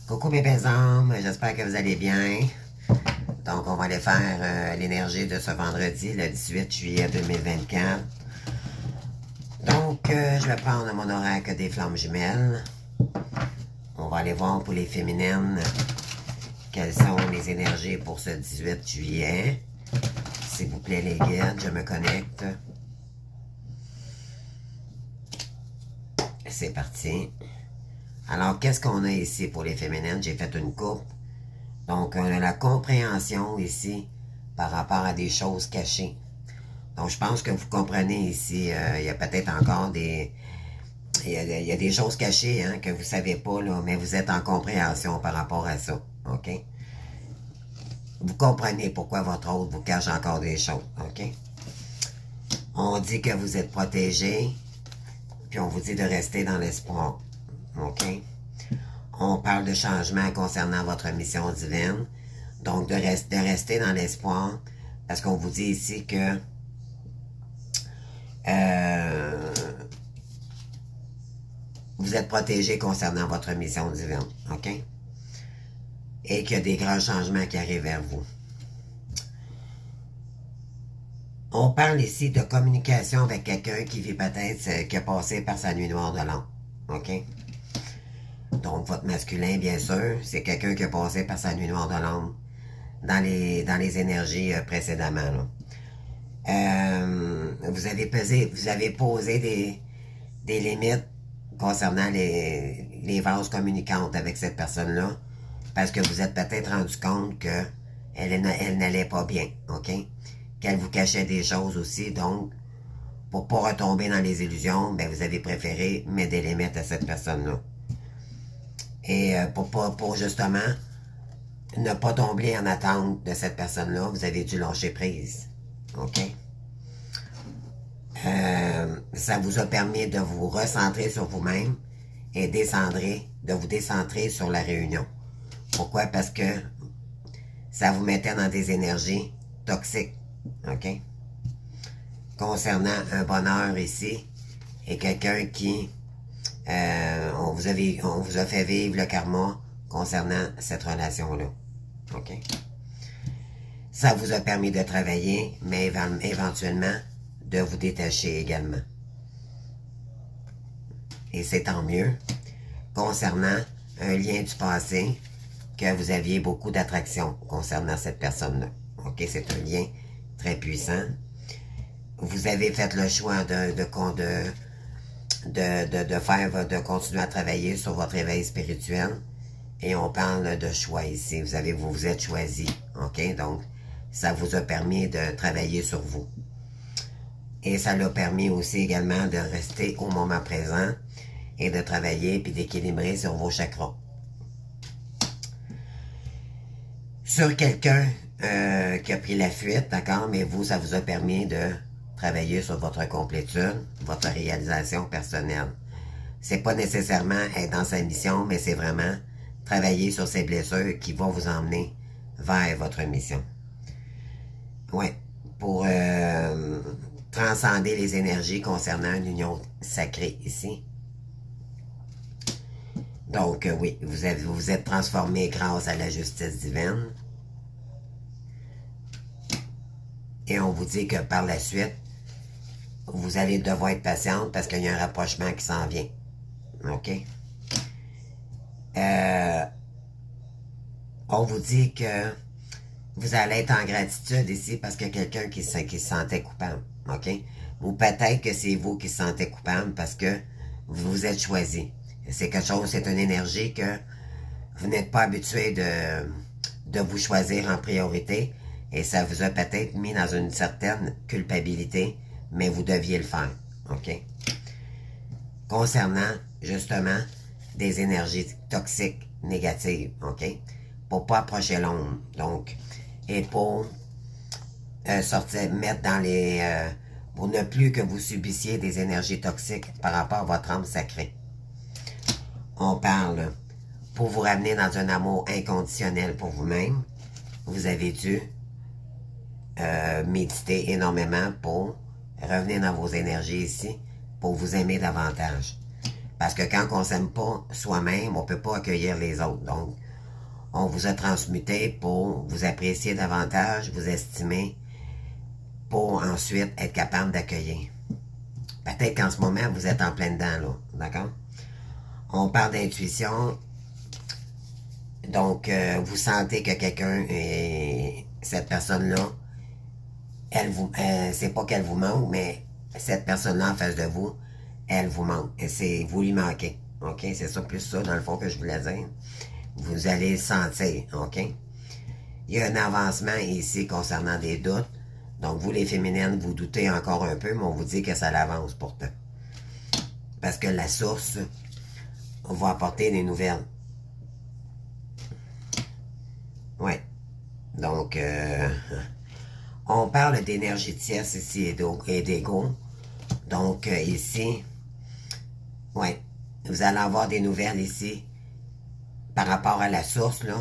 Coucou mes belles âmes, j'espère que vous allez bien. Donc, on va aller faire l'énergie de ce vendredi, le 18 juillet 2024. Donc, je vais prendre mon oracle des flammes jumelles. On va aller voir pour les féminines quelles sont les énergies pour ce 18 juillet. S'il vous plaît les guides, je me connecte. C'est parti. Alors, qu'est-ce qu'on a ici pour les féminines? J'ai fait une coupe. Donc, on a la compréhension ici par rapport à des choses cachées. Donc, je pense que vous comprenez ici, il y a peut-être encore des... Il y a des choses cachées hein, que vous ne savez pas, là, mais vous êtes en compréhension par rapport à ça. OK? Vous comprenez pourquoi votre autre vous cache encore des choses. OK? On dit que vous êtes protégé, puis on vous dit de rester dans l'espoir. OK? On parle de changement concernant votre mission divine. Donc, de rester dans l'espoir. Parce qu'on vous dit ici que vous êtes protégé concernant votre mission divine. OK? Et qu'il y a des grands changements qui arrivent vers vous. On parle ici de communication avec quelqu'un qui vit peut-être, qui a passé par sa nuit noire de l'an. OK? Donc, votre masculin, bien sûr, c'est quelqu'un qui a passé par sa nuit noire de l'âme dans les énergies précédemment. Vous avez posé des limites concernant les vases communicantes avec cette personne-là parce que vous êtes peut-être rendu compte que elle n'allait pas bien, OK? Qu'elle vous cachait des choses aussi, donc, pour pas retomber dans les illusions, ben, vous avez préféré mettre des limites à cette personne-là. Et pour justement ne pas tomber en attente de cette personne-là, vous avez dû lâcher prise. OK? Ça vous a permis de vous recentrer sur vous-même et de vous décentrer sur la réunion. Pourquoi? Parce que ça vous mettait dans des énergies toxiques. OK? Concernant un bonheur ici et quelqu'un qui... on vous a fait vivre le karma concernant cette relation-là. OK? Ça vous a permis de travailler, mais éventuellement, de vous détacher également. Et c'est tant mieux. Concernant un lien du passé, que vous aviez beaucoup d'attraction concernant cette personne-là. OK? C'est un lien très puissant. Vous avez fait le choix de continuer à travailler sur votre éveil spirituel. Et on parle de choix ici. Vous vous êtes choisi. OK? Donc, ça vous a permis de travailler sur vous. Et ça l'a permis aussi également de rester au moment présent et de travailler puis d'équilibrer sur vos chakras. Sur quelqu'un qui a pris la fuite, d'accord? Mais vous, ça vous a permis de travailler sur votre complétude, votre réalisation personnelle. C'est pas nécessairement être dans sa mission, mais c'est vraiment travailler sur ces blessures qui vont vous emmener vers votre mission. Ouais, pour transcender les énergies concernant une union sacrée ici. Donc, oui, vous vous êtes transformé grâce à la justice divine. Et on vous dit que par la suite, vous allez devoir être patiente parce qu'il y a un rapprochement qui s'en vient. OK? On vous dit que vous allez être en gratitude ici parce qu'il y a quelqu'un qui se sentait coupable. OK? Ou peut-être que c'est vous qui se sentez coupable parce que vous vous êtes choisi. C'est quelque chose, c'est une énergie que vous n'êtes pas habitué de vous choisir en priorité et ça vous a peut-être mis dans une certaine culpabilité, mais vous deviez le faire. OK? Concernant, justement, des énergies toxiques, négatives. OK? Pour pas approcher l'ombre. Donc, et pour mettre dans les... pour ne plus que vous subissiez des énergies toxiques par rapport à votre âme sacrée. On parle pour vous ramener dans un amour inconditionnel pour vous-même. Vous avez dû méditer énormément pour revenir dans vos énergies ici, pour vous aimer davantage. Parce que quand on s'aime pas soi-même, on peut pas accueillir les autres. Donc, on vous a transmuté pour vous apprécier davantage, vous estimer, pour ensuite être capable d'accueillir. Peut-être qu'en ce moment, vous êtes en plein dedans, là. D'accord? On parle d'intuition. Donc, vous sentez que quelqu'un, cette personne-là, c'est pas qu'elle vous manque, mais cette personne-là en face de vous, elle vous manque. Et vous lui manquez. OK? C'est ça, plus ça, dans le fond, que je voulais dire. Vous allez le sentir. OK? Il y a un avancement ici concernant des doutes. Donc, vous, les féminines, vous doutez encore un peu, mais on vous dit que ça l'avance pourtant. Parce que la source va apporter des nouvelles. Ouais. Donc, on parle d'énergie tierce ici et d'ego. Donc, ici, ouais, vous allez avoir des nouvelles ici par rapport à la source, là,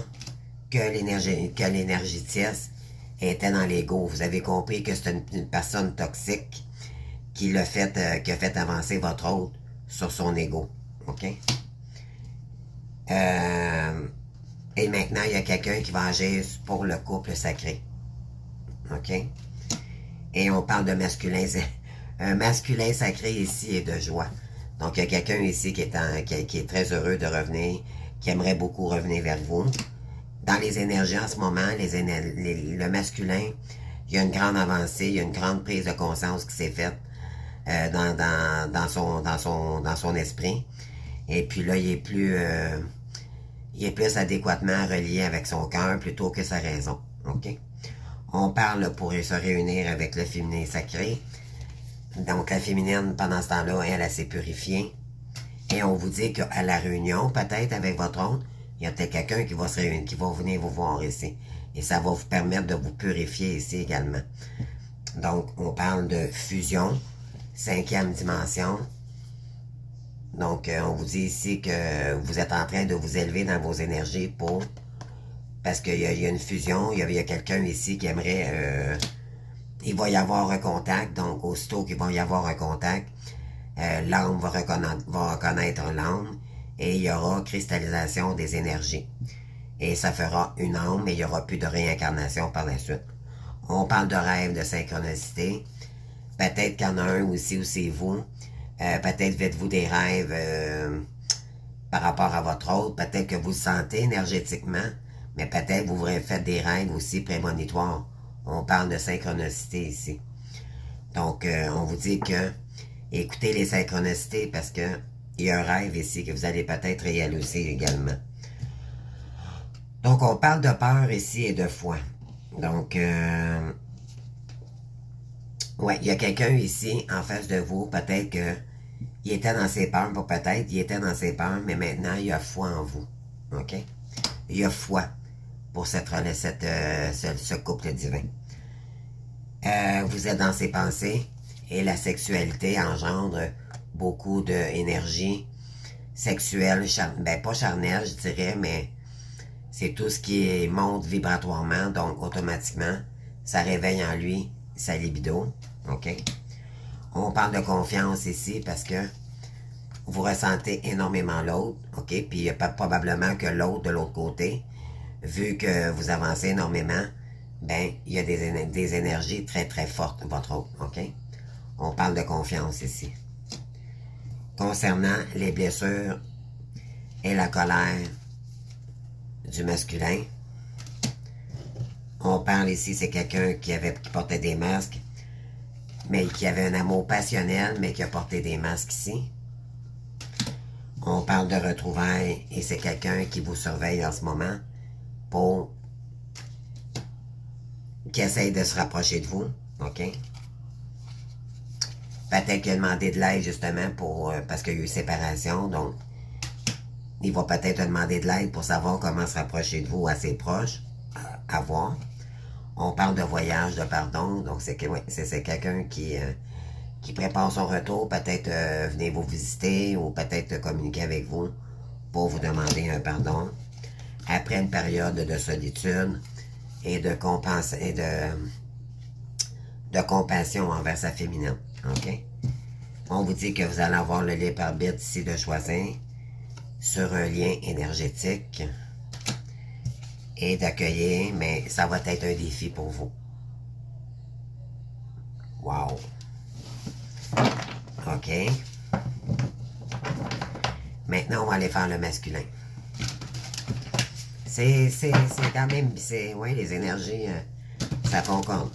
que l'énergie tierce était dans l'ego. Vous avez compris que c'est une personne toxique qui a fait avancer votre hôte sur son ego. OK? Et maintenant, il y a quelqu'un qui va agir pour le couple sacré. OK? Et on parle de masculin. Un masculin sacré ici est de joie. Donc, il y a quelqu'un ici qui est très heureux de revenir, qui aimerait beaucoup revenir vers vous. Dans les énergies en ce moment, le masculin, il y a une grande avancée, il y a une grande prise de conscience qui s'est faite dans son esprit. Et puis là, il est plus adéquatement relié avec son cœur plutôt que sa raison. OK? On parle pour se réunir avec le féminin sacré. Donc, la féminine, pendant ce temps-là, elle s'est purifiée. Et on vous dit qu'à la réunion, peut-être avec votre hôte, il y a peut-être quelqu'un qui va se réunir, qui va venir vous voir ici. Et ça va vous permettre de vous purifier ici également. Donc, on parle de fusion, 5e dimension. Donc, on vous dit ici que vous êtes en train de vous élever dans vos énergies parce qu'il y a une fusion, il y a quelqu'un ici qui aimerait... il va y avoir un contact, donc aussitôt qu'il va y avoir un contact, l'âme va reconnaître l'âme et il y aura cristallisation des énergies. Et ça fera une âme, mais il n'y aura plus de réincarnation par la suite. On parle de rêve, de synchronicité. Peut-être qu'il y en a un aussi où c'est vous. Peut-être faites-vous des rêves par rapport à votre autre. Peut-être que vous le sentez énergétiquement, mais peut-être que vous faites des rêves aussi prémonitoires. On parle de synchronicité ici. Donc, on vous dit que écoutez les synchronicités parce que il y a un rêve ici que vous allez peut-être réaliser également. Donc, on parle de peur ici et de foi. Donc, ouais, il y a quelqu'un ici en face de vous, peut-être que il était dans ses peurs, pas peut-être, il était dans ses peurs, mais maintenant, il y a foi en vous. OK? Il y a foi pour ce couple divin. Vous êtes dans ses pensées et la sexualité engendre beaucoup d'énergie sexuelle, ben pas charnelle, je dirais, mais c'est tout ce qui monte vibratoirement, donc automatiquement, ça réveille en lui sa libido. OK? On parle de confiance ici parce que vous ressentez énormément l'autre, OK? Puis il y a probablement que l'autre de l'autre côté, vu que vous avancez énormément, ben, il y a des énergies très très fortes, votre autre, OK? On parle de confiance ici. Concernant les blessures et la colère du masculin, on parle ici, c'est quelqu'un qui portait des masques, mais qui avait un amour passionnel, mais qui a porté des masques ici. On parle de retrouvailles et c'est quelqu'un qui vous surveille en ce moment qui essaye de se rapprocher de vous, OK? Peut-être qu'il a demandé de l'aide justement parce qu'il y a eu séparation, donc il va peut-être demander de l'aide pour savoir comment se rapprocher de vous assez proche, à voir. On parle de voyage, de pardon, donc c'est quelqu'un qui prépare son retour, peut-être venir vous visiter ou peut-être communiquer avec vous pour vous demander un pardon après une période de solitude et de compassion envers sa féminine. OK? On vous dit que vous allez avoir le libre arbitre ici de choisir sur un lien énergétique et d'accueillir, mais ça va être un défi pour vous. Wow! OK. Maintenant, on va aller faire le masculin. C'est quand même... Oui, les énergies, ça concorde.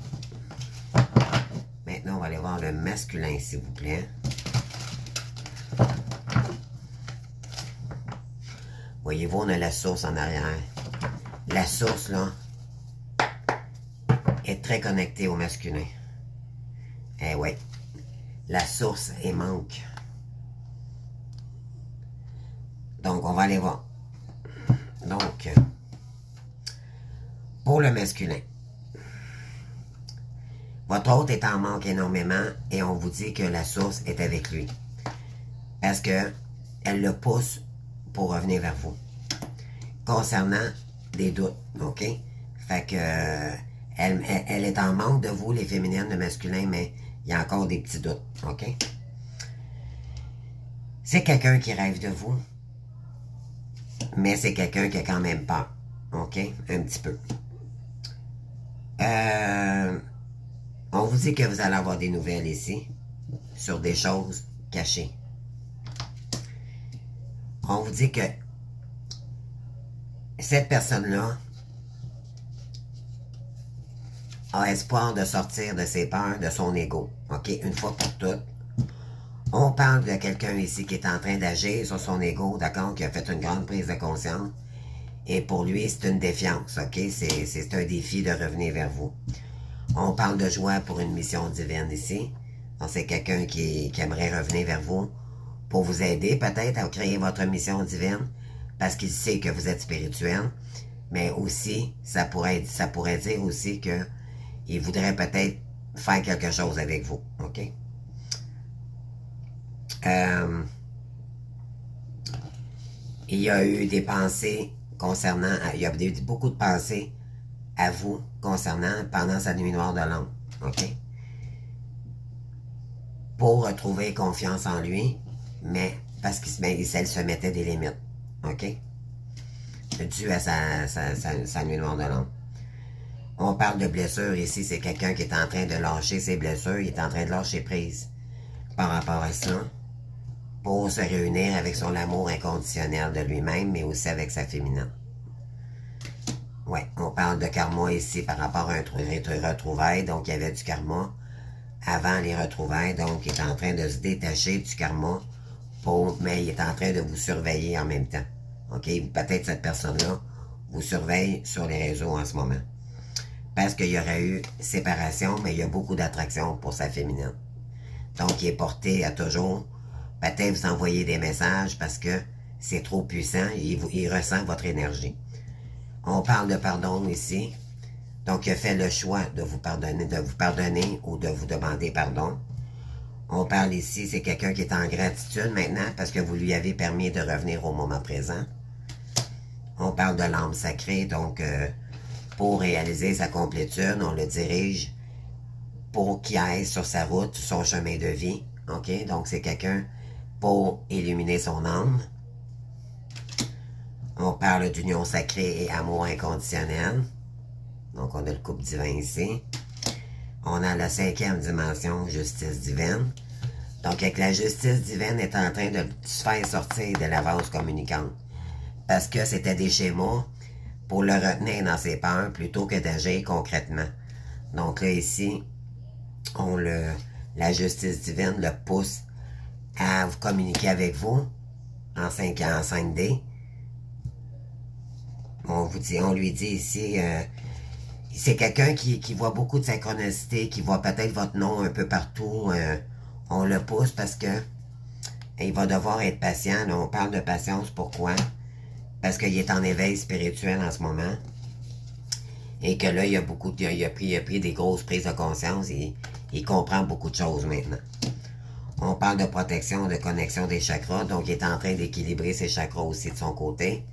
Maintenant, on va aller voir le masculin, s'il vous plaît. Voyez-vous, on a la source en arrière. La source, là, est très connectée au masculin. Eh oui. La source est manque. Donc, on va aller voir. Donc, pour le masculin, votre hôte est en manque énormément et on vous dit que la source est avec lui. Parce que elle le pousse pour revenir vers vous. Concernant des doutes, OK? Fait que elle est en manque de vous, les féminines, le masculin, mais il y a encore des petits doutes, OK? C'est quelqu'un qui rêve de vous, mais c'est quelqu'un qui a quand même peur, OK? Un petit peu. On vous dit que vous allez avoir des nouvelles ici sur des choses cachées. On vous dit que cette personne-là a espoir de sortir de ses peurs, de son ego. OK? Une fois pour toutes. On parle de quelqu'un ici qui est en train d'agir sur son ego, d'accord? Qui a fait une grande prise de conscience. Et pour lui, c'est une défiance, OK? C'est un défi de revenir vers vous. On parle de joie pour une mission divine ici. Donc, c'est quelqu'un qui aimerait revenir vers vous pour vous aider peut-être à créer votre mission divine parce qu'il sait que vous êtes spirituel. Mais aussi, ça pourrait dire aussi que il voudrait peut-être faire quelque chose avec vous, OK? Il y a eu des pensées concernant, il y a beaucoup de pensées à vous concernant pendant sa nuit noire de l'ombre, OK? Pour retrouver confiance en lui, mais parce qu'il se mettait des limites, OK? Dû à sa nuit noire de l'ombre. On parle de blessures ici, c'est quelqu'un qui est en train de lâcher ses blessures, il est en train de lâcher prise par rapport à cela, pour se réunir avec son amour inconditionnel de lui-même, mais aussi avec sa féminine. Ouais, on parle de karma ici par rapport à un retrouvaille, donc il y avait du karma avant les retrouvailles, donc il est en train de se détacher du karma, mais il est en train de vous surveiller en même temps. OK? Peut-être cette personne-là vous surveille sur les réseaux en ce moment. Parce qu'il y aurait eu séparation, mais il y a beaucoup d'attraction pour sa féminine. Donc, il est porté à toujours, peut-être vous envoyer des messages parce que c'est trop puissant, il ressent votre énergie. On parle de pardon ici. Donc, il a fait le choix de vous pardonner ou de vous demander pardon. On parle ici, c'est quelqu'un qui est en gratitude maintenant parce que vous lui avez permis de revenir au moment présent. On parle de l'âme sacrée, donc pour réaliser sa complétude, on le dirige pour qu'il aille sur sa route, sur son chemin de vie. OK? Donc, c'est quelqu'un pour illuminer son âme. On parle d'union sacrée et amour inconditionnel. Donc, on a le couple divin ici. On a la 5e dimension, justice divine. Donc, avec la justice divine est en train de se faire sortir de la vase communicante. Parce que c'était des schémas pour le retenir dans ses peurs plutôt que d'agir concrètement. Donc là, ici, la justice divine le pousse à vous communiquer avec vous en 5D. On lui dit ici, c'est quelqu'un qui voit beaucoup de synchronicité, qui voit peut-être votre nom un peu partout. On le pousse parce que il va devoir être patient. Là, on parle de patience, pourquoi? Parce qu'il est en éveil spirituel en ce moment. Et que là, il a pris des grosses prises de conscience et il comprend beaucoup de choses maintenant. On parle de protection, de connexion des chakras. Donc, il est en train d'équilibrer ses chakras aussi de son côté.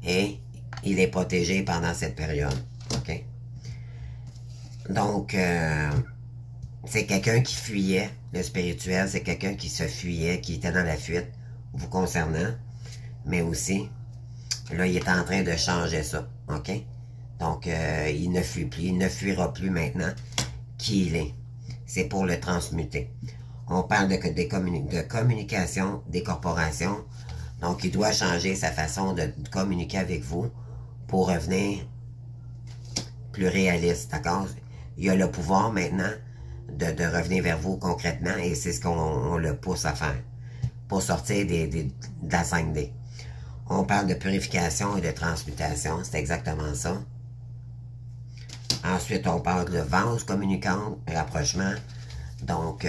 Et il est protégé pendant cette période. OK? Donc, c'est quelqu'un qui fuyait. Le spirituel, c'est quelqu'un qui se fuyait, qui était dans la fuite, vous concernant. Mais aussi, là, il est en train de changer ça, OK? Donc, il ne fuit plus, il ne fuira plus maintenant qui il est. C'est pour le transmuter. On parle de communication des corporations. Donc, il doit changer sa façon de communiquer avec vous pour revenir plus réaliste, d'accord? Il a le pouvoir maintenant de revenir vers vous concrètement et c'est ce qu'on le pousse à faire pour sortir de la 5D. On parle de purification et de transmutation, c'est exactement ça. Ensuite, on parle de vase communicante, rapprochement. Donc,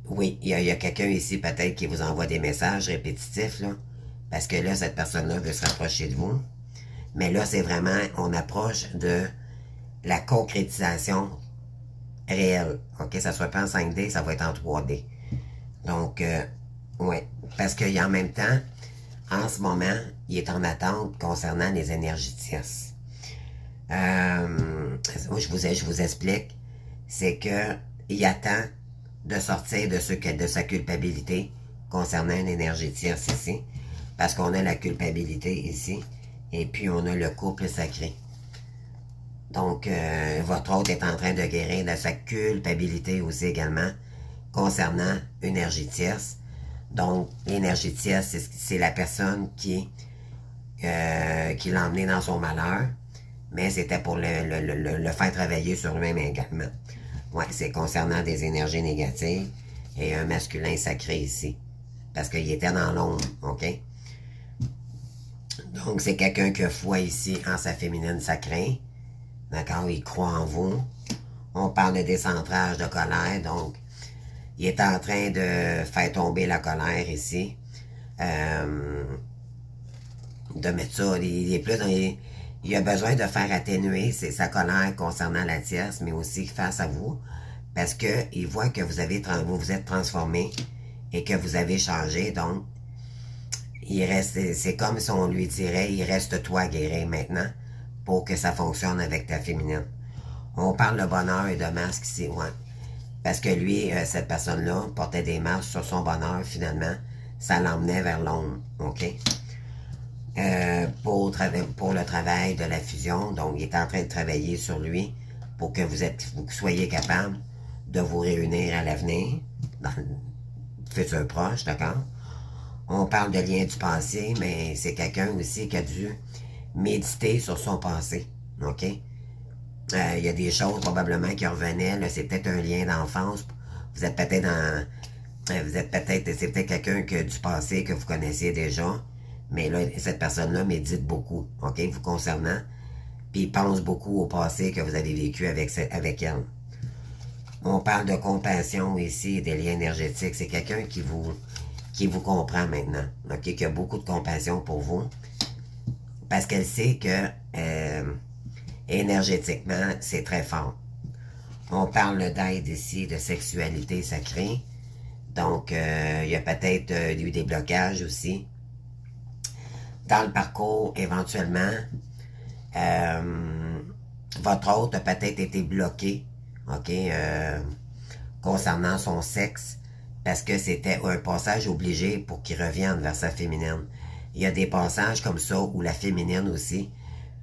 oui, il y a quelqu'un ici peut-être qui vous envoie des messages répétitifs, là, parce que là, cette personne-là veut se rapprocher de vous. Mais là, c'est vraiment, on approche de la concrétisation réelle. OK, ça ne sera pas en 5D, ça va être en 3D. Donc, oui, parce qu'il y a en même temps, en ce moment, il est en attente concernant les énergies tierces. Je vous explique, c'est que il attend de sortir de sa culpabilité concernant une énergie tierce ici, parce qu'on a la culpabilité ici, et puis on a le couple sacré. Donc, votre hôte est en train de guérir de sa culpabilité aussi également, concernant une énergie tierce. Donc, l'énergie tierce, c'est la personne qui l'a emmené dans son malheur, mais c'était pour le faire travailler sur lui-même également. Ouais, c'est concernant des énergies négatives et un masculin sacré ici, parce qu'il était dans l'ombre, OK? Donc, c'est quelqu'un qui a foi ici en sa féminine sacrée, d'accord? Il croit en vous. On parle de décentrage de colère, donc il est en train de faire tomber la colère ici. De mettre ça, il est plus dans il a besoin de faire atténuer sa colère concernant la tierce, mais aussi face à vous, parce que il voit que vous vous êtes transformé et que vous avez changé, donc il reste, c'est comme si on lui dirait, il reste toi à guérir maintenant pour que ça fonctionne avec ta féminine. On parle de bonheur et de masque ici, ouais. Parce que lui, cette personne-là, portait des masques sur son bonheur, finalement, ça l'emmenait vers l'ombre, OK? Pour le travail de la fusion, donc il est en train de travailler sur lui pour que vous soyez capable de vous réunir à l'avenir, dans le futur proche, d'accord? On parle de lien du passé, mais c'est quelqu'un aussi qui a dû méditer sur son passé, OK? Il y a des choses probablement qui revenaient, c'est peut-être un lien d'enfance, vous êtes peut-être c'est peut-être quelqu'un du passé que vous connaissiez déjà, mais là, cette personne-là médite beaucoup, OK, vous concernant, puis il pense beaucoup au passé que vous avez vécu avec elle. On parle de compassion ici, des liens énergétiques, c'est quelqu'un qui vous comprend maintenant, OK, qui a beaucoup de compassion pour vous, parce qu'elle sait que énergétiquement, c'est très fort. On parle d'aide ici, de sexualité sacrée, donc il y a peut-être eu des blocages aussi. Dans le parcours, éventuellement, votre hôte a peut-être été bloqué, OK, concernant son sexe, parce que c'était un passage obligé pour qu'il revienne vers sa féminine. Il y a des passages comme ça où la féminine aussi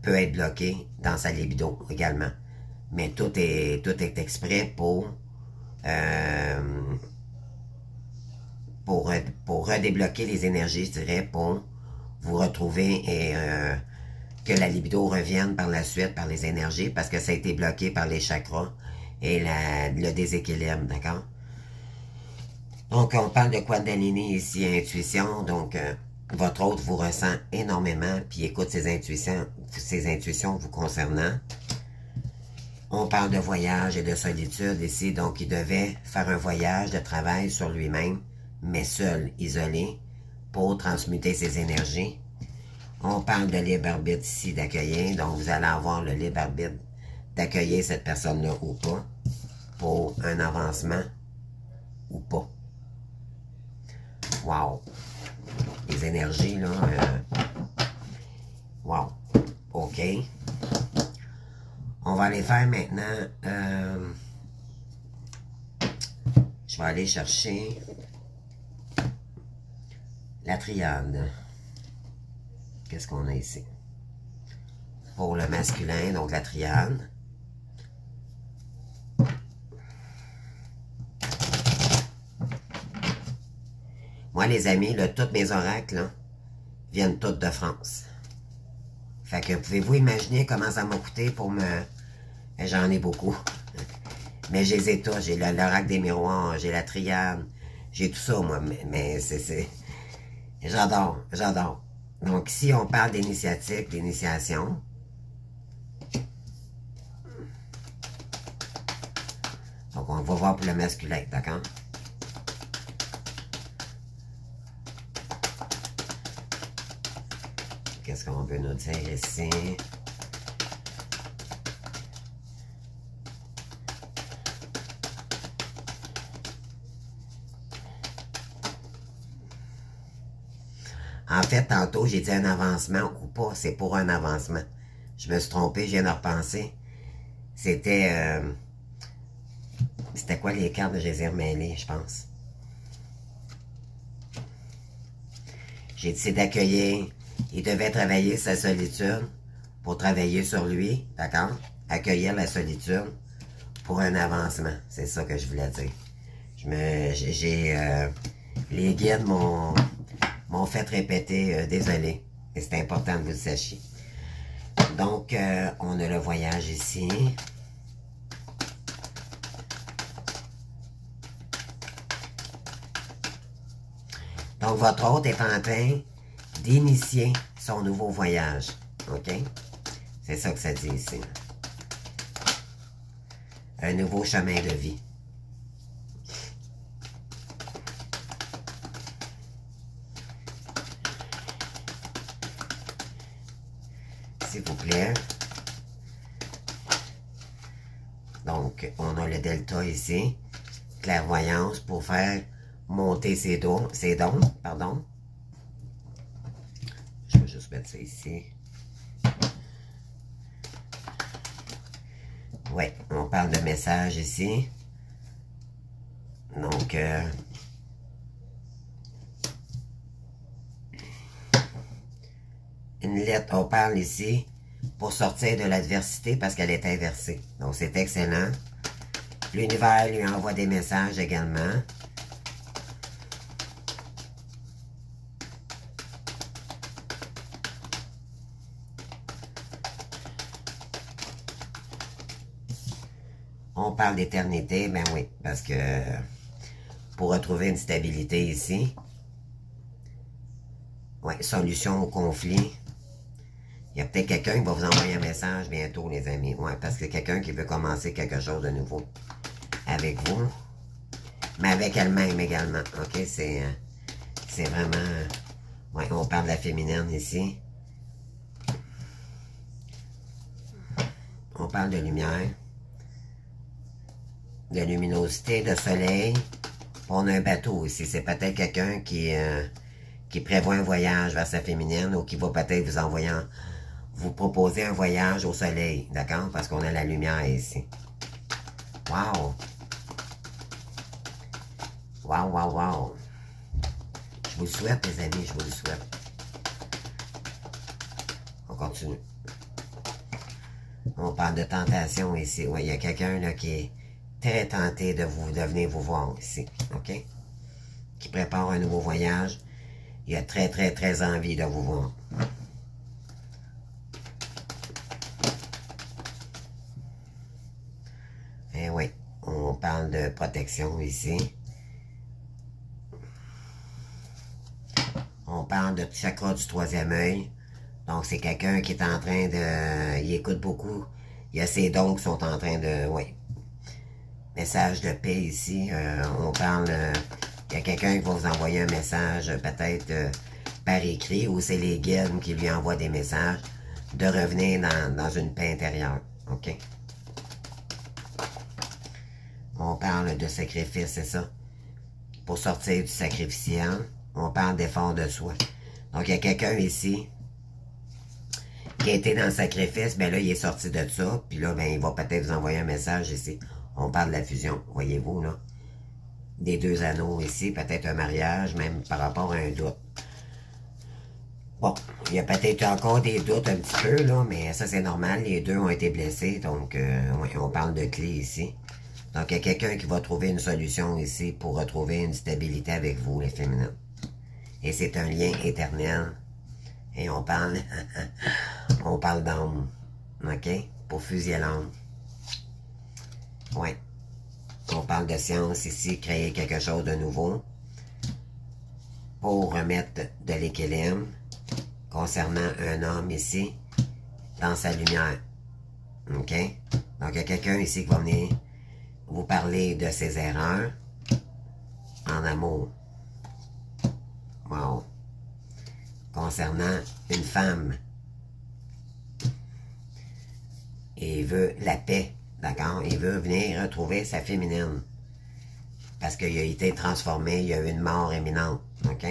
peut être bloquée dans sa libido également. Mais tout est exprès pour redébloquer les énergies, je dirais, pour vous retrouver et que la libido revienne par la suite par les énergies, parce que ça a été bloqué par les chakras et le déséquilibre, d'accord? Donc, on parle de Kundalini ici, intuition, donc votre hôte vous ressent énormément, puis écoute ses intuitions vous concernant. On parle de voyage et de solitude ici, donc il devait faire un voyage de travail sur lui-même, mais seul, isolé, pour transmuter ses énergies. On parle de libre arbitre ici d'accueillir, donc vous allez avoir le libre arbitre d'accueillir cette personne-là ou pas, pour un avancement ou pas. Wow! Les énergies, là, wow! OK. On va aller faire maintenant Je vais aller chercher la triade. Qu'est-ce qu'on a ici? Pour le masculin, donc la triade. Moi, les amis, là, tous mes oracles là, viennent tous de France. Fait que pouvez-vous imaginer comment ça m'a coûté pour me... J'en ai beaucoup. Mais je les ai tous. J'ai l'oracle des miroirs, j'ai la triade, j'ai tout ça, moi. Mais c'est... J'adore, j'adore. Donc ici, on parle d'initiatique, d'initiation. Donc on va voir pour le masculin, d'accord? Qu'est-ce qu'on veut nous dire ici? En fait, tantôt, j'ai dit un avancement ou pas. C'est pour un avancement. Je me suis trompé, je viens de repenser. C'était... C'était quoi les cartes de Jésir Mêlé, je pense? J'ai dit c'est d'accueillir. Il devait travailler sa solitude pour travailler sur lui, d'accord? Accueillir la solitude pour un avancement. C'est ça que je voulais dire. Les guides m'ont fait répéter, désolé. Et c'est important que vous le sachiez. Donc, on a le voyage ici. Donc, votre hôte est en train d'initier son nouveau voyage. OK? C'est ça que ça dit ici. Un nouveau chemin de vie. S'il vous plaît. Donc, on a le delta ici. Clairvoyance pour faire monter ses dons, pardon. Je vais juste mettre ça ici. Oui, on parle de message ici. Donc, une lettre, on parle ici pour sortir de l'adversité parce qu'elle est inversée. Donc, c'est excellent. L'univers lui envoie des messages également. On parle d'éternité, ben oui, parce que pour retrouver une stabilité ici, ouais, solution au conflit. Il y a peut-être quelqu'un qui va vous envoyer un message bientôt, les amis. Ouais, parce que quelqu'un qui veut commencer quelque chose de nouveau avec vous, mais avec elle-même également. OK, c'est vraiment... Ouais, on parle de la féminine ici. On parle de lumière, de luminosité, de soleil. On a un bateau ici. C'est peut-être quelqu'un qui prévoit un voyage vers sa féminine ou qui va peut-être vous proposer un voyage au soleil, d'accord? Parce qu'on a la lumière ici. Wow! Wow, wow, wow! Je vous le souhaite, les amis, je vous le souhaite. On continue. On parle de tentation ici. Oui, il y a quelqu'un là qui est très tenté de venir vous voir ici, OK? Qui prépare un nouveau voyage. Il a très, très, très envie de vous voir. Eh oui, on parle de protection ici. On parle de chakra du troisième œil. Donc, c'est quelqu'un qui est en train de... Il écoute beaucoup. Il y a ses dons qui sont en train de... Oui. Message de paix ici. On parle... il y a quelqu'un qui va vous envoyer un message, peut-être par écrit, ou c'est les guides qui lui envoient des messages, de revenir dans une paix intérieure. OK? On parle de sacrifice, c'est ça. Pour sortir du sacrificiel, on parle d'effort de soi. Donc, il y a quelqu'un ici qui a été dans le sacrifice, ben là, il est sorti de ça, puis là, ben, il va peut-être vous envoyer un message ici. On parle de la fusion, voyez-vous, là. des 2 anneaux ici, peut-être un mariage, même par rapport à un doute. Bon, il y a peut-être encore des doutes un petit peu, là, mais ça c'est normal, les deux ont été blessés, donc ouais, on parle de clés ici. Donc il y a quelqu'un qui va trouver une solution ici pour retrouver une stabilité avec vous, les féminins. Et c'est un lien éternel. Et on parle, on parle d'âme, ok? Pour fusionner l'âme. Ouais. On parle de science ici, créer quelque chose de nouveau pour remettre de l'équilibre concernant un homme ici dans sa lumière. OK? Donc, il y a quelqu'un ici qui va venir vous parler de ses erreurs en amour. Wow. Concernant une femme. Et il veut la paix. D'accord? Il veut venir retrouver sa féminine. Parce qu'il a été transformé, il y a eu une mort imminente. OK?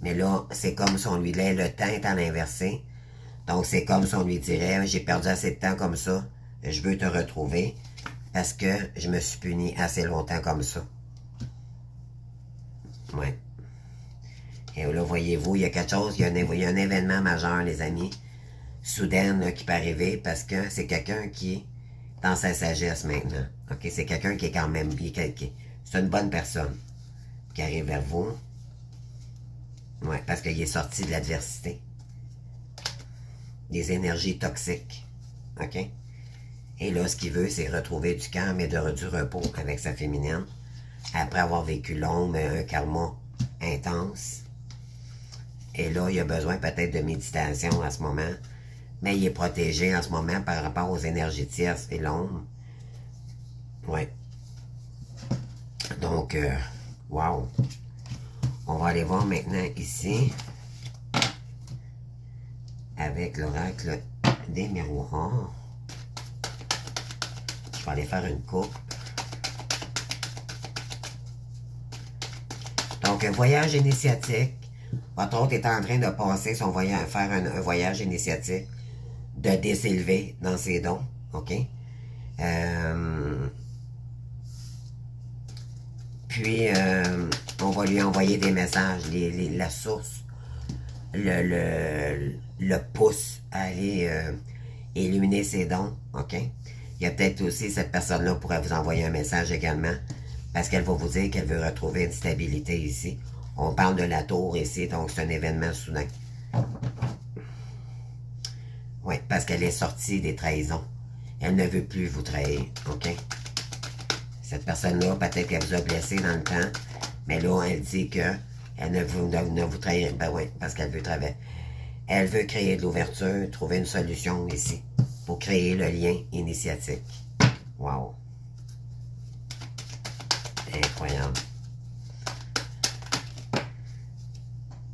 Mais là, c'est comme si on lui laisse le temps est à l'inversé. Donc, c'est comme si on lui dirait, j'ai perdu assez de temps comme ça, je veux te retrouver, parce que je me suis puni assez longtemps comme ça. Ouais. Et là, voyez-vous, il y a quelque chose, il y a un événement majeur, les amis, soudain, là, qui peut arriver, parce que c'est quelqu'un qui est dans sa sagesse maintenant. OK? C'est quelqu'un qui est quand même, c'est une bonne personne qui arrive vers vous. Ouais, parce qu'il est sorti de l'adversité. Des énergies toxiques. OK? Et là, ce qu'il veut, c'est retrouver du calme et du repos avec sa féminine. Après avoir vécu long, un karma intense. Et là, il a besoin peut-être de méditation à ce moment. Mais il est protégé en ce moment par rapport aux énergies tierces et l'ombre. Ouais. Donc, wow. On va aller voir maintenant ici, avec l'oracle des miroirs. Je vais aller faire une coupe. Donc, un voyage initiatique. Votre hôte est en train de passer son voyage, faire un voyage initiatique, de désélever dans ses dons. OK? Puis, on va lui envoyer des messages, la source, le pouce à aller illuminer ses dons, OK? Il y a peut-être aussi, cette personne-là pourrait vous envoyer un message également, parce qu'elle va vous dire qu'elle veut retrouver une stabilité ici. On parle de la tour ici, donc c'est un événement soudain. Oui, parce qu'elle est sortie des trahisons. Elle ne veut plus vous trahir, OK? Cette personne-là, peut-être qu'elle vous a blessé dans le temps, mais là, elle dit que elle ne vous trahira. Ben oui, parce qu'elle veut travailler. Elle veut créer de l'ouverture, trouver une solution ici, pour créer le lien initiatique. Wow! Incroyable.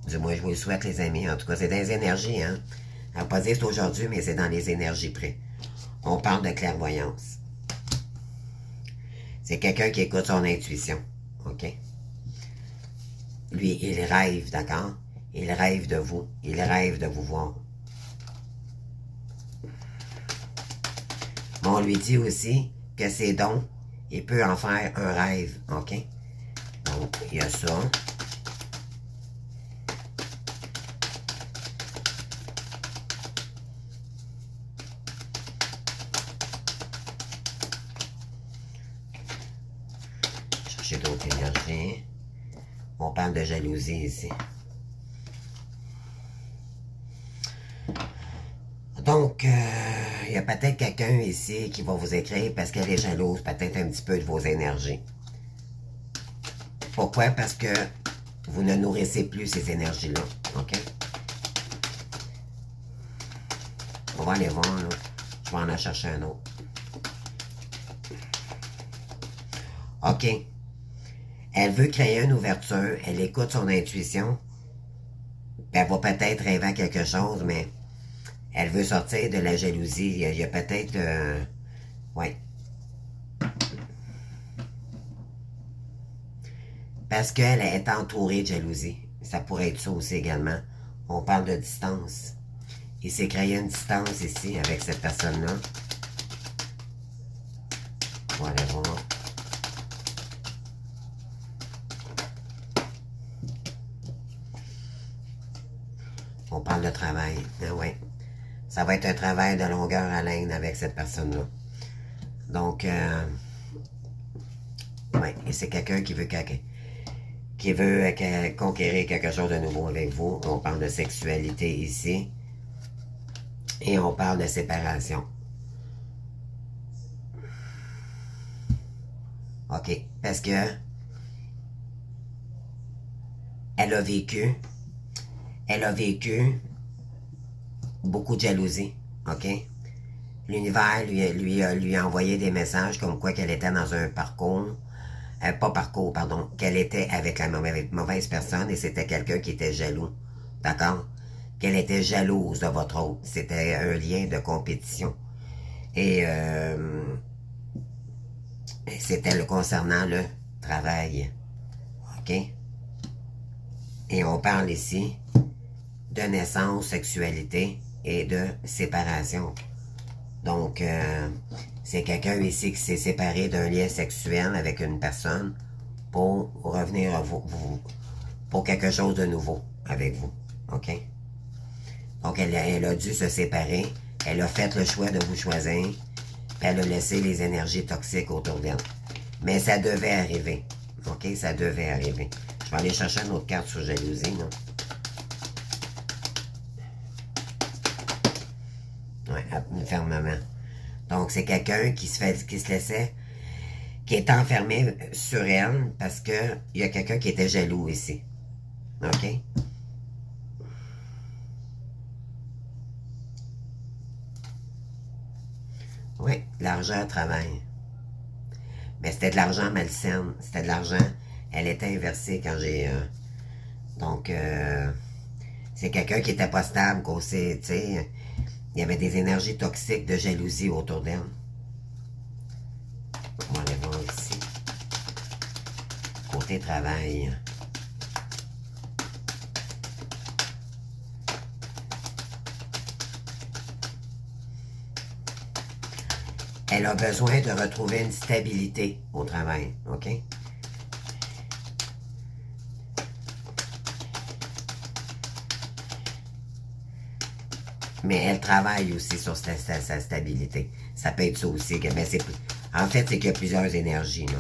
Du moins, je vous le souhaite, les amis. En tout cas, c'est dans les énergies, hein? On va pas dire c'est aujourd'hui, mais c'est dans les énergies près. On parle de clairvoyance. C'est quelqu'un qui écoute son intuition. OK? Lui, il rêve, d'accord? Il rêve de vous. Il rêve de vous voir. Mais on lui dit aussi que ses dons, il peut en faire un rêve. OK? Donc, il y a ça. Chercher d'autres énergies. On parle de jalousie ici. Donc, il y a peut-être quelqu'un ici qui va vous écrire parce qu'elle est jalouse, peut-être un petit peu de vos énergies. Pourquoi? Parce que vous ne nourrissez plus ces énergies-là. OK? On va aller voir, là. Je vais en chercher un autre. OK. Elle veut créer une ouverture. Elle écoute son intuition. Elle va peut-être rêver à quelque chose, mais elle veut sortir de la jalousie. Il y a peut-être... ouais. Parce qu'elle est entourée de jalousie. Ça pourrait être ça aussi également. On parle de distance. Il s'est créé une distance ici avec cette personne-là. On va aller voir. On parle de travail. Ah ouais. Ça va être un travail de longueur à haleine avec cette personne-là. Donc, ouais. Et c'est quelqu'un qui veut conquérir quelque chose de nouveau avec vous. On parle de sexualité ici. Et on parle de séparation. OK. Parce que elle a vécu beaucoup de jalousie. OK? L'univers lui a envoyé des messages comme quoi qu'elle était dans un parcours, pas parcours, pardon, qu'elle était avec la mauvaise personne et c'était quelqu'un qui était jaloux. D'accord? Qu'elle était jalouse de votre autre. C'était un lien de compétition. Et c'était concernant le travail. OK? Et on parle ici de naissance, sexualité et de séparation. Donc, c'est quelqu'un ici qui s'est séparé d'un lien sexuel avec une personne pour revenir à vous, pour quelque chose de nouveau avec vous. OK? Donc, elle a dû se séparer. Elle a fait le choix de vous choisir. Puis elle a laissé les énergies toxiques autour d'elle. Mais ça devait arriver. OK? Ça devait arriver. Je vais aller chercher une autre carte sur jalousie, non? Ouais, fermement. Donc, c'est quelqu'un qui se laissait, qui est enfermé sur elle parce que il y a quelqu'un qui était jaloux ici. OK? Oui, l'argent travaille. Mais c'était de l'argent malsaine. C'était de l'argent. Elle était inversée quand j'ai... donc, c'est quelqu'un qui était pas stable, tu sais. Il y avait des énergies toxiques de jalousie autour d'elle. On va aller voir ici. Côté travail. Elle a besoin de retrouver une stabilité au travail, OK? Mais elle travaille aussi sur sa stabilité. Ça peut être ça aussi. Mais en fait, c'est qu'il y a plusieurs énergies, là,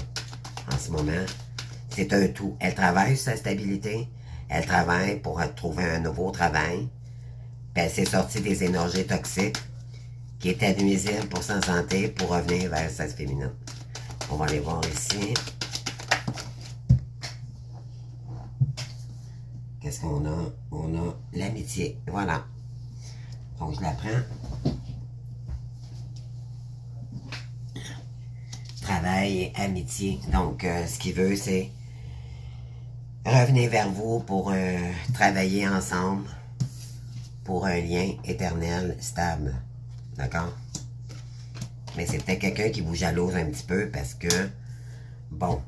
en ce moment. C'est un tout. Elle travaille sur sa stabilité. Elle travaille pour trouver un nouveau travail. Puis elle s'est sortie des énergies toxiques qui étaient nuisibles pour sa santé pour revenir vers sa féminine. On va aller voir ici. Qu'est-ce qu'on a? On a l'amitié. Voilà. Donc, je la prends. Travail et amitié. Donc, ce qu'il veut, c'est revenir vers vous pour travailler ensemble pour un lien éternel, stable. D'accord? Mais c'est peut-être quelqu'un qui vous jalouse un petit peu parce que, bon,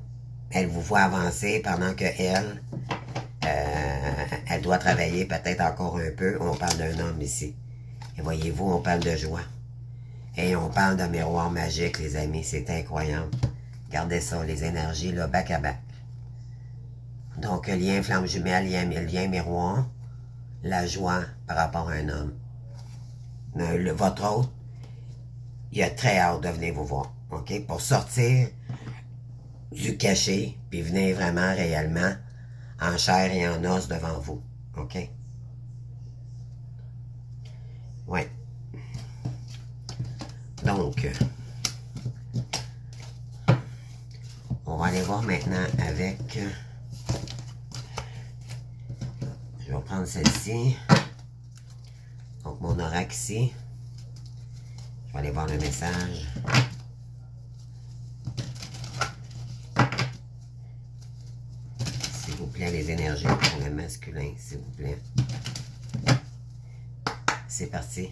elle vous voit avancer pendant que elle doit travailler peut-être encore un peu. On parle d'un homme ici. Et voyez-vous, on parle de joie. Et on parle de miroir magique, les amis. C'est incroyable. Regardez ça, les énergies, là, back à back. Donc, lien flamme jumelle, lien miroir, la joie par rapport à un homme. Votre autre, il a très hâte de venir vous voir, OK? Pour sortir du cachet, puis venir vraiment réellement en chair et en os devant vous, OK? Ouais. Donc, on va aller voir maintenant avec... je vais prendre celle-ci. Donc, mon oracle ici. Je vais aller voir le message. S'il vous plaît, les énergies pour le masculin, s'il vous plaît. C'est parti.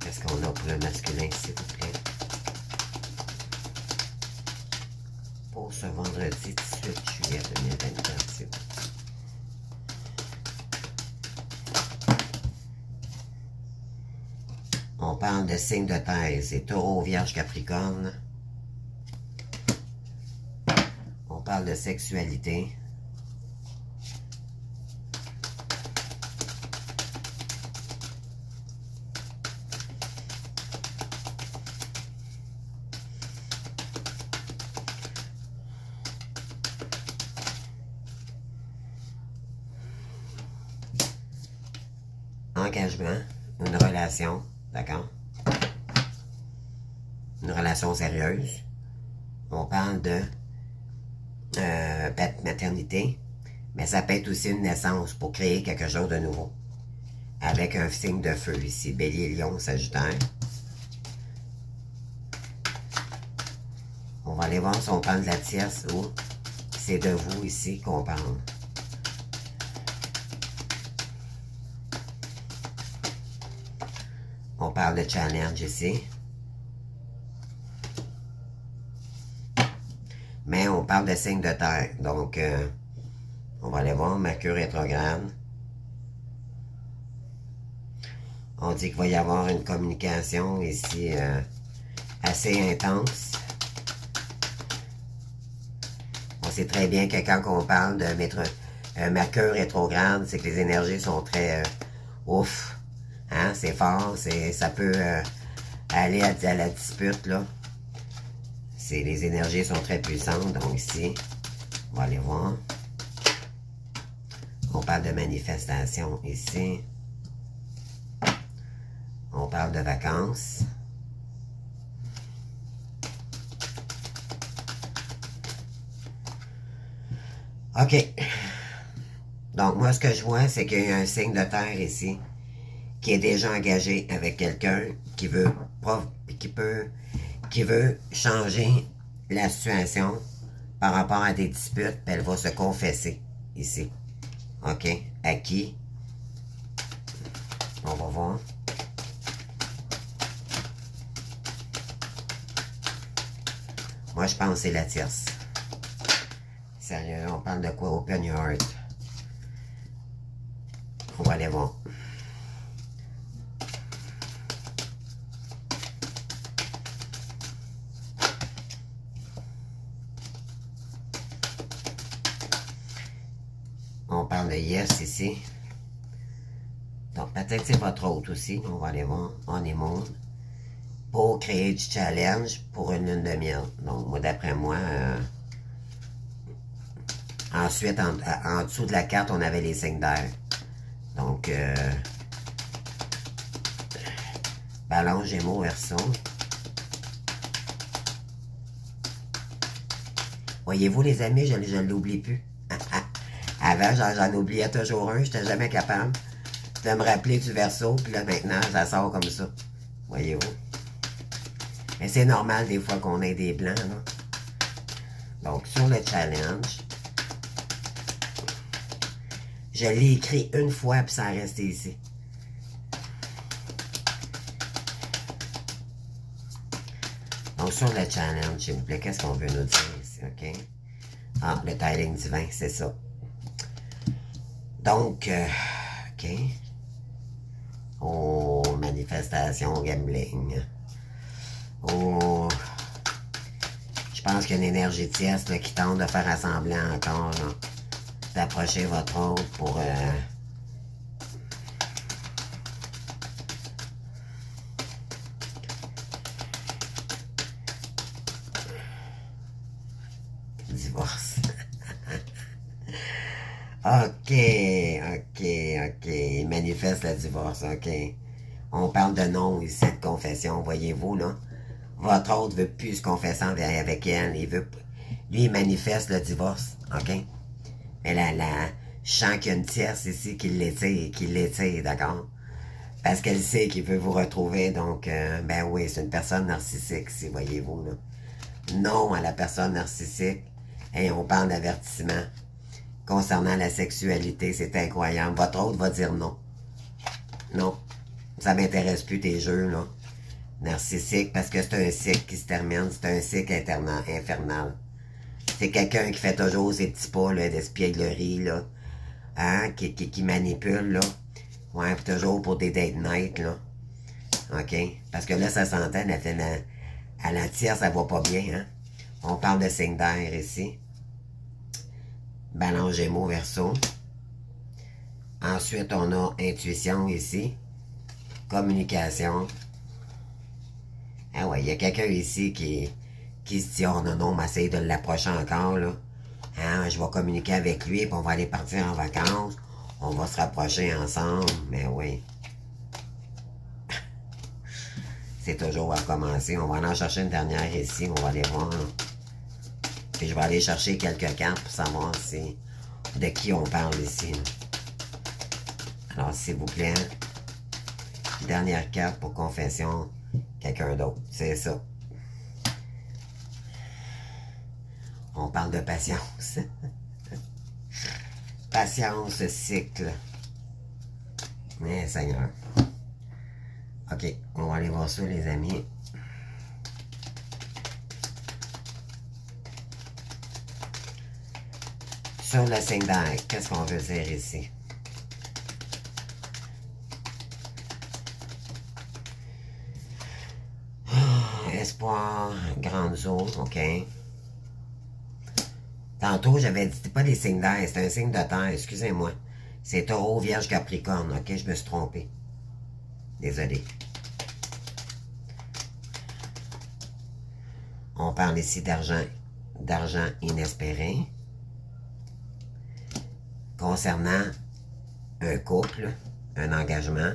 Qu'est-ce qu'on a pour le masculin, s'il vous plaît? Pour ce vendredi 18 juillet 2024, s'il vous plaît. On parle de signes de terre, c'est Taureau, Vierge, Capricorne. On parle de sexualité. engagement, une relation, d'accord? Une relation sérieuse. On parle de maternité, mais ça peut être aussi une naissance pour créer quelque chose de nouveau. Avec un signe de feu ici, Bélier, Lion, Sagittaire. On va aller voir si on parle de la tierce ou c'est de vous ici qu'on parle. On parle de challenge ici. Mais on parle de signe de terre. Donc, on va aller voir Mercure rétrograde. On dit qu'il va y avoir une communication ici assez intense. On sait très bien que quand on parle de Mercure rétrograde, c'est que les énergies sont très ouf. Hein, c'est fort, ça peut aller à la dispute, là. Les énergies sont très puissantes, donc ici, on va aller voir. On parle de manifestation ici. On parle de vacances. OK. Donc, moi, ce que je vois, c'est qu'il y a un signe de terre ici qui est déjà engagé avec quelqu'un qui veut changer la situation par rapport à des disputes, puis elle va se confesser ici. OK? À qui? On va voir. Moi, je pense que c'est la tierce. Sérieux, on parle de quoi? Open your heart. On va aller voir. On parle de yes ici. Donc, peut-être c'est votre hôte aussi. On va aller voir. On est monde. Pour créer du challenge pour une lune de miel. Donc, moi, d'après moi, ensuite, en dessous de la carte, on avait les signes d'air. Donc, Balance, Gémeaux, Verseau. Voyez-vous, les amis, je ne l'oublie plus. Avant, j'en oubliais toujours un. Je n'étais jamais capable de me rappeler du Verseau. Puis là, maintenant, ça sort comme ça. Voyez-vous. Mais c'est normal des fois qu'on ait des blancs, là. Donc, sur le challenge, je l'ai écrit une fois, puis ça a resté ici. Donc, sur le challenge, s'il vous plaît, qu'est-ce qu'on veut nous dire ici, OK? Ah, le tiling divin, c'est ça. Donc, OK. Oh, manifestation, gambling. Oh, je pense qu'il y a une énergie tierce là, qui tente de faire assembler encore, d'approcher votre hôte pour... divorce. OK. Il manifeste le divorce, OK. On parle de non ici, de confession, voyez-vous, là. Votre autre veut plus se confesser avec elle. Lui, il manifeste le divorce, OK? Mais je sens qu'il y a une tierce ici qui l'étire, d'accord? Parce qu'elle sait qu'il veut vous retrouver, donc, ben oui, c'est une personne narcissique ici, voyez-vous, là. Non à la personne narcissique. Et on parle d'avertissement. Concernant la sexualité, c'est incroyable. Votre autre va dire non. Non. Ça m'intéresse plus tes jeux, là. Narcissique, parce que c'est un cycle qui se termine. C'est un cycle infernal. C'est quelqu'un qui fait toujours ses petits pas, là, d'espièglerie, là. Hein, qui manipule, là. Ouais, puis toujours pour des date night, là. OK? Parce que là, ça s'entend, à la tierce, ça va pas bien, hein. On parle de signe d'air ici. Balance, Gémeaux, Verseau. Ensuite, on a intuition ici. Communication. Ah ouais, il y a quelqu'un ici qui se dit, oh non, on va essayer de l'approcher encore, là. Hein, je vais communiquer avec lui, puis on va aller partir en vacances. On va se rapprocher ensemble. Mais oui. c'est toujours à recommencer. On va en chercher une dernière ici, on va aller voir. Puis je vais aller chercher quelques cartes pour savoir si, de qui on parle ici. Alors, s'il vous plaît, dernière carte pour confession, quelqu'un d'autre. C'est ça. On parle de patience. Patience, cycle. Mais Seigneur. Ok, on va aller voir ça, les amis. Sur le 5 d'air, qu'est-ce qu'on veut dire ici? Espoir, grande eau, ok. Tantôt, j'avais dit, c'était pas des signes d'air, c'était un signe de terre, excusez-moi. C'est Taureau, Vierge, Capricorne, ok, je me suis trompé. Désolé. On parle ici d'argent inespéré. Concernant un couple, un engagement.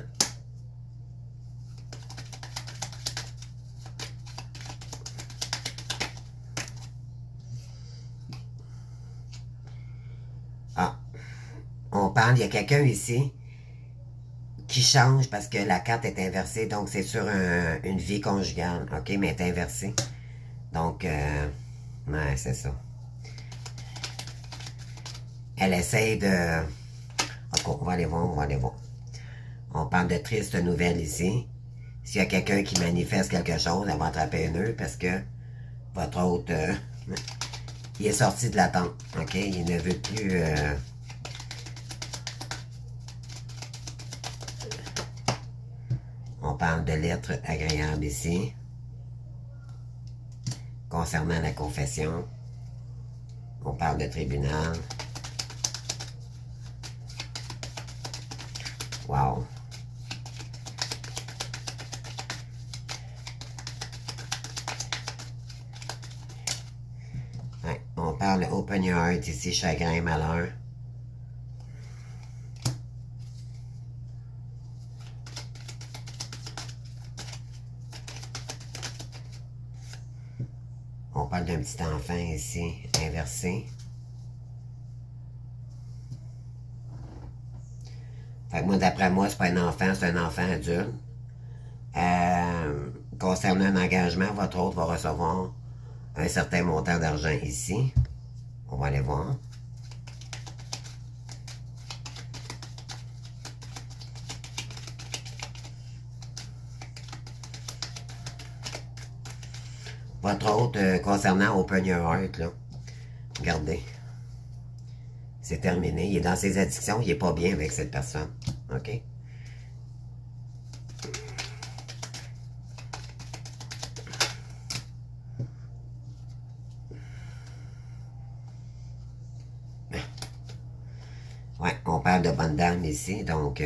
Ah, on parle, il y a quelqu'un ici qui change parce que la carte est inversée, donc c'est sur une vie conjugale, ok, mais elle est inversée. Donc, ouais, c'est ça. Elle essaye de... Ok, on va aller voir, on va aller voir. On parle de tristes nouvelles ici. S'il y a quelqu'un qui manifeste quelque chose, elle va attraper un nœud parce que votre hôte, il est sorti de la tente, ok? Il ne veut plus... On parle de lettres agréables ici. Concernant la confession, on parle de tribunal. Wow. Ouais, on parle open your heart ici, chagrin, malheur. On parle d'un petit enfant ici, inversé. Fait que moi, d'après moi, c'est pas un enfant, c'est un enfant adulte. Concernant un engagement, votre hôte va recevoir un certain montant d'argent ici. On va aller voir. Votre hôte, concernant Open Your Heart, là, regardez. C'est terminé. Il est dans ses addictions, il n'est pas bien avec cette personne. OK? Ouais, on parle de bonne dame ici, donc...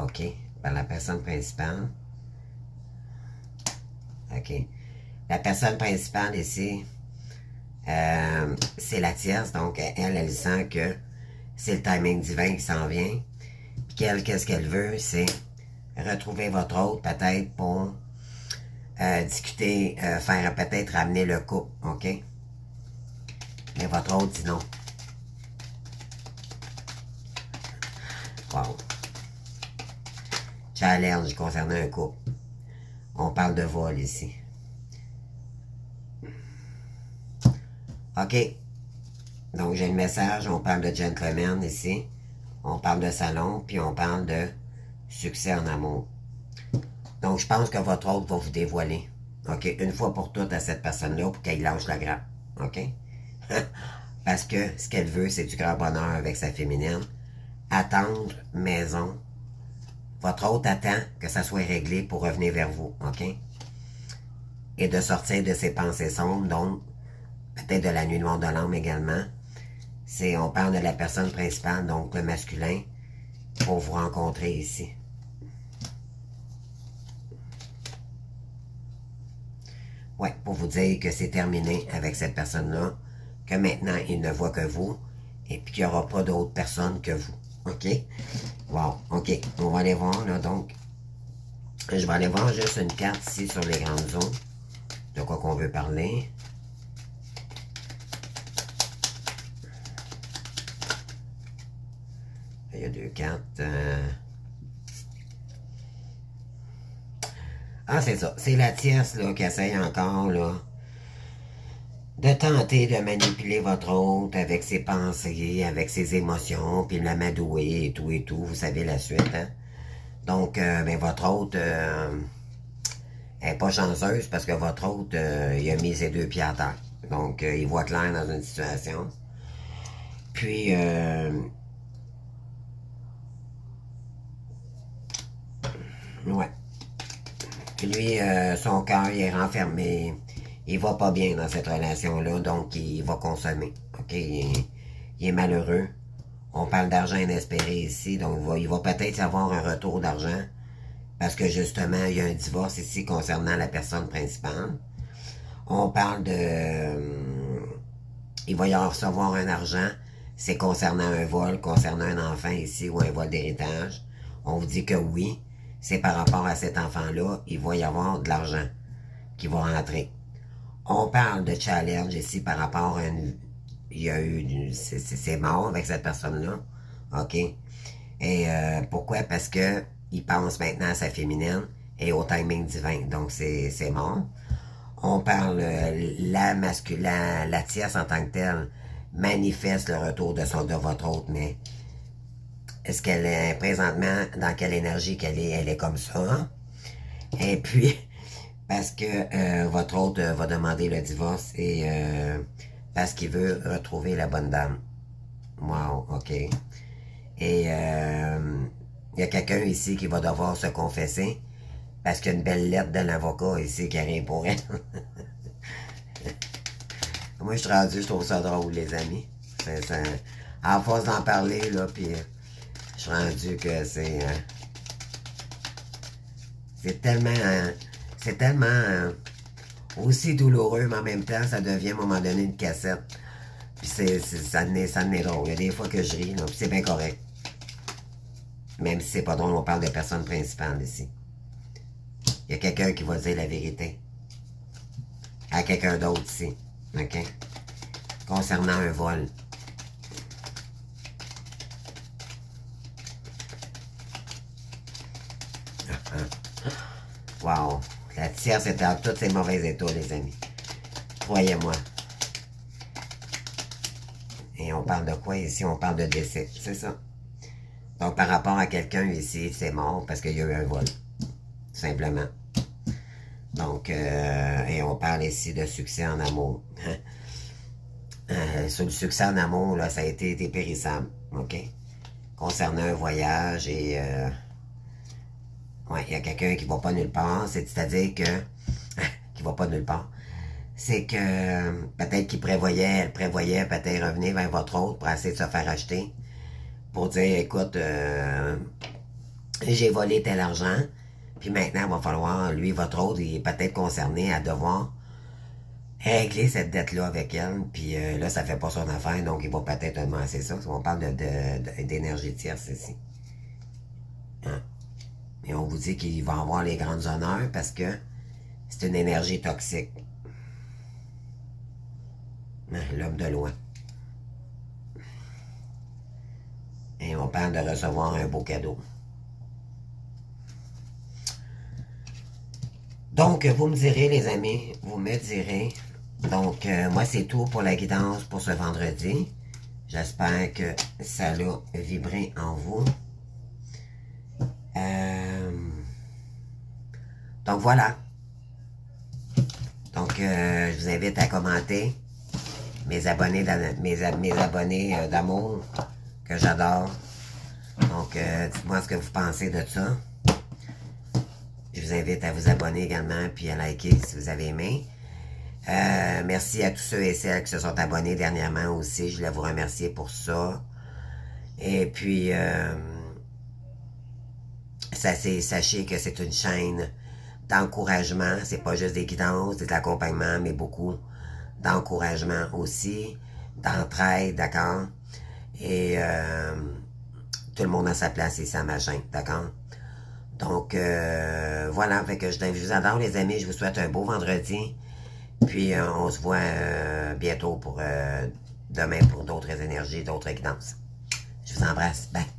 OK, par la personne principale. OK. La personne principale ici, c'est la tierce, donc elle sent que c'est le timing divin qui s'en vient. Puis qu'elle, qu'est-ce qu'elle veut, c'est retrouver votre hôte peut-être pour discuter, faire peut-être ramener le couple, OK? Mais votre hôte dit non. Wow. Challenge concernant un couple. On parle de vol ici. OK. Donc, j'ai le message. On parle de gentleman ici. On parle de salon. Puis, on parle de succès en amour. Donc, je pense que votre hôte va vous dévoiler. OK. Une fois pour toutes à cette personne-là pour qu'elle lâche la grappe. OK? Parce que ce qu'elle veut, c'est du grand bonheur avec sa féminine. Attendre, maison. Votre hôte attend que ça soit réglé pour revenir vers vous. OK? Et de sortir de ses pensées sombres, donc peut-être de la nuit noire de l'âme également. On parle de la personne principale, donc le masculin, pour vous rencontrer ici. Ouais, pour vous dire que c'est terminé avec cette personne-là, que maintenant il ne voit que vous, et puis qu'il n'y aura pas d'autres personnes que vous. OK? Wow, OK. On va aller voir, là, donc. Je vais aller voir juste une carte ici sur les grandes zones. De quoi qu'on veut parler. Il y a deux cartes. Ah, c'est ça. C'est la tierce, là, qui essaye encore, là, de tenter de manipuler votre hôte avec ses pensées, avec ses émotions, puis l'amadouer et tout et tout. Vous savez la suite, hein? Donc, ben, votre hôte est pas chanceuse parce que votre hôte, il a mis ses deux pieds à terre. Donc, il voit clair dans une situation. Puis, ouais. Lui, son cœur, il est renfermé. Il va pas bien dans cette relation-là, donc il va consommer. OK? Il est malheureux. On parle d'argent inespéré ici, donc il va peut-être avoir un retour d'argent. Parce que justement, il y a un divorce ici concernant la personne principale. On parle de... il va y avoir recevoir un argent. C'est concernant un vol, concernant un enfant ici ou un vol d'héritage. On vous dit que oui. C'est par rapport à cet enfant-là, il va y avoir de l'argent qui va rentrer. On parle de challenge ici par rapport à une... il y a eu... c'est mort avec cette personne-là. OK? Et pourquoi? Parce que il pense maintenant à sa féminine et au timing divin. Donc, c'est mort. On parle la tierce en tant que telle manifeste le retour de votre hôte, mais est-ce qu'elle est présentement dans quelle énergie qu'elle est? Elle est comme ça. Et puis, parce que votre hôte va demander le divorce et parce qu'il veut retrouver la bonne dame. Wow, OK. Et il y a quelqu'un ici qui va devoir se confesser parce qu'il y a une belle lettre de l'avocat ici qui arrive pour elle. Moi, je suis rendu, je trouve ça drôle, les amis. À force d'en parler, là, puis je suis rendu que c'est tellement aussi douloureux, mais en même temps, ça devient à un moment donné une cassette. Puis ça en est drôle. Il y a des fois que je ris, puis c'est bien correct. Même si c'est pas drôle, on parle de personne principale ici. Il y a quelqu'un qui va dire la vérité. À quelqu'un d'autre ici. OK? Concernant un vol. Wow. La tierce était en tous ses mauvais états, les amis. Croyez-moi. Et on parle de quoi ici? On parle de décès. C'est ça. Donc, par rapport à quelqu'un ici, c'est mort parce qu'il y a eu un vol. Tout simplement. Donc, et on parle ici de succès en amour. Sur le succès en amour, là, ça a été périssable. OK? Concernant un voyage et... ouais, il y a quelqu'un qui va pas nulle part. C'est-à-dire que... qui va pas nulle part. C'est que peut-être qu'il elle prévoyait peut-être revenir vers votre hôte pour essayer de se faire acheter. Pour dire, écoute, j'ai volé tel argent, puis maintenant, il va falloir, lui, votre hôte, il est peut-être concerné à devoir régler cette dette-là avec elle, puis là, ça fait pas son affaire, donc il va peut-être demander, c'est ça, on parle d'énergie tierce ici. Hein? Et on vous dit qu'il va avoir les grandes honneurs parce que c'est une énergie toxique. L'homme de loin. Et on parle de recevoir un beau cadeau. Donc, vous me direz, les amis, vous me direz. Donc, moi, c'est tout pour la guidance pour ce vendredi. J'espère que ça l'a vibré en vous. Donc, voilà. Donc, je vous invite à commenter. Mes abonnés d'amour que j'adore. Donc, dites-moi ce que vous pensez de ça. Je vous invite à vous abonner également, puis à liker si vous avez aimé. Merci à tous ceux et celles qui se sont abonnés dernièrement aussi. Je voulais vous remercier pour ça. Et puis, sachez que c'est une chaîne d'encouragement. C'est pas juste des guidances, des accompagnements, mais beaucoup d'encouragement aussi, d'entraide, d'accord? Et tout le monde à sa place ici à ma chaîne, d'accord? Donc, voilà, fait que je vous adore les amis, je vous souhaite un beau vendredi. Puis, on se voit bientôt pour demain pour d'autres énergies, d'autres guidances. Je vous embrasse, bye!